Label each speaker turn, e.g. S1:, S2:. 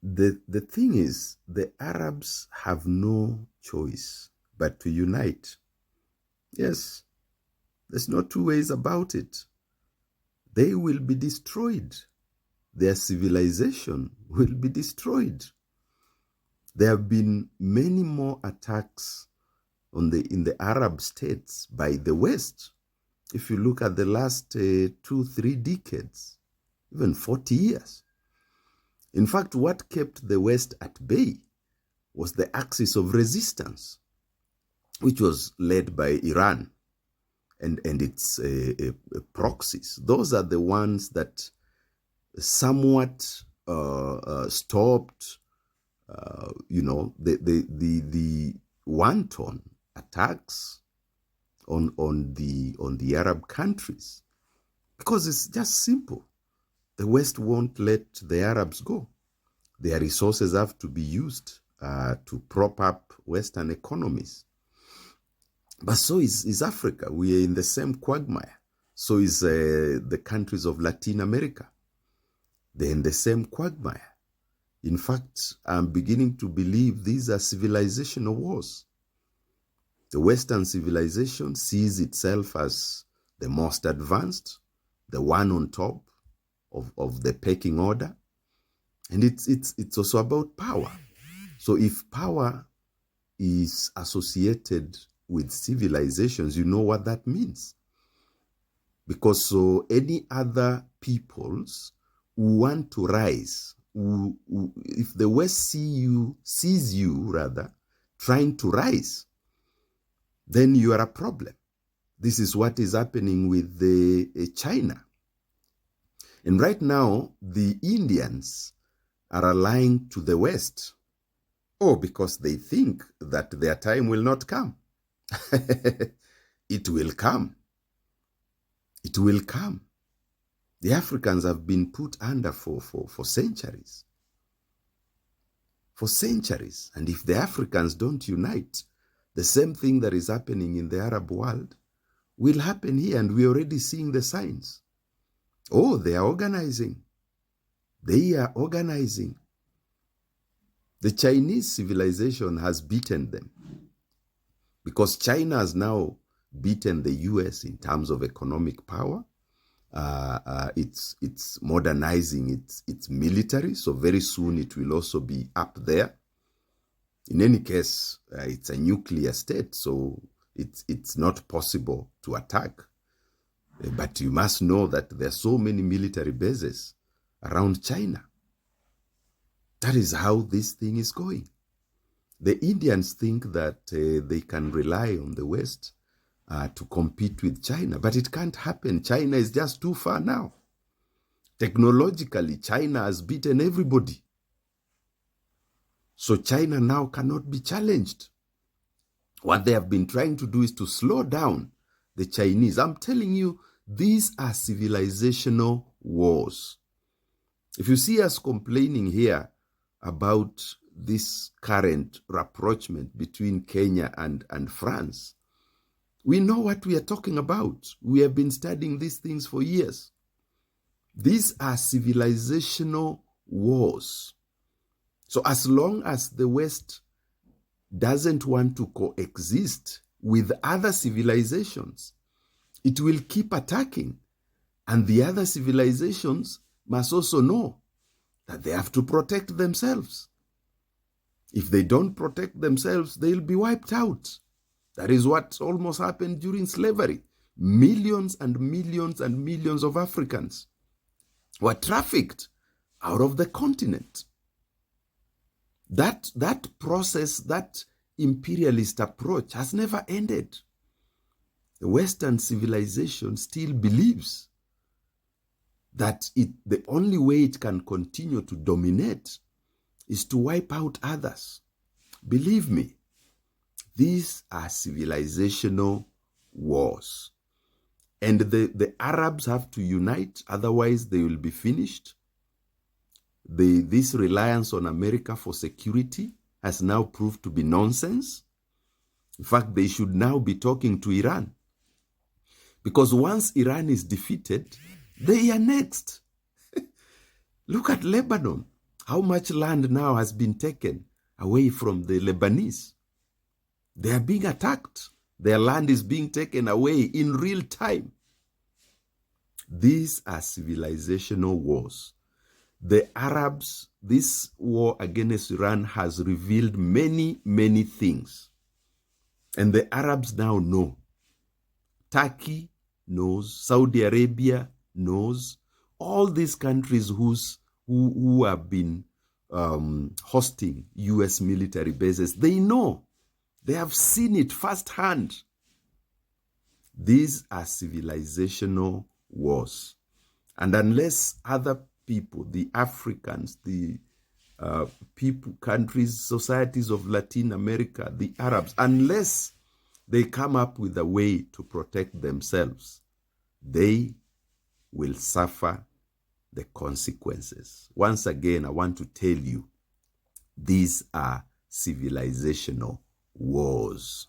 S1: The thing is, the Arabs have no choice but to unite. Yes, there's no two ways about it. They will be destroyed. Their civilization will be destroyed. There have been many more attacks in the Arab states by the West. If you look at the last 2-3 decades, even 40 years. In fact, what kept the West at bay was the axis of resistance, which was led by Iran and its proxies. Those are the ones that somewhat stopped, the wanton attacks on the Arab countries, because it's just simple. The West won't let the Arabs go. Their resources have to be used to prop up Western economies. But so is Africa. We are in the same quagmire. So is the countries of Latin America. They're in the same quagmire. In fact, I'm beginning to believe these are civilizational wars. The Western civilization sees itself as the most advanced, the one on top of the pecking order. And it's also about power. So if power is associated with civilizations, you know what that means. Because so any other peoples who want to rise, if the West sees you trying to rise, then you are a problem. This is what is happening with China. And right now, the Indians are aligned to the West. Oh, because they think that their time will not come. It will come. It will come. The Africans have been put under for centuries. For centuries. And if the Africans don't unite, the same thing that is happening in the Arab world will happen here, and we're already seeing the signs. Oh, they are organizing. They are organizing. The Chinese civilization has beaten them, because China has now beaten the US in terms of economic power. It's modernizing its military, so very soon it will also be up there. In any case, it's a nuclear state, so it's not possible to attack. But you must know that there are so many military bases around China. That is how this thing is going. The Indians think that they can rely on the West to compete with China, but it can't happen. China is just too far now. Technologically, China has beaten everybody. So China now cannot be challenged. What they have been trying to do is to slow down the Chinese. I'm telling you, these are civilizational wars. If you see us complaining here about this current rapprochement between Kenya and France, we know what we are talking about. We have been studying these things for years. These are civilizational wars. So as long as the West doesn't want to coexist with other civilizations, it will keep attacking. And the other civilizations must also know that they have to protect themselves. If they don't protect themselves, they'll be wiped out. That is what almost happened during slavery. Millions and millions and millions of Africans were trafficked out of the continent. That process, that imperialist approach has never ended. The Western civilization still believes that the only way it can continue to dominate is to wipe out others. Believe me, these are civilizational wars. And the Arabs have to unite, otherwise they will be finished. This reliance on America for security has now proved to be nonsense. In fact, they should now be talking to Iran. Because once Iran is defeated, they are next. Look at Lebanon. How much land now has been taken away from the Lebanese? They are being attacked. Their land is being taken away in real time. These are civilizational wars. The Arabs, this war against Iran has revealed many, many things. And the Arabs now know. Turkey knows, Saudi Arabia knows, all these countries who have been hosting US military bases, they know. They have seen it firsthand. These are civilizational wars. And unless other people, the Africans, the people, countries, societies of Latin America, the Arabs, unless they come up with a way to protect themselves, they will suffer the consequences. Once again, I want to tell you, these are civilizational wars.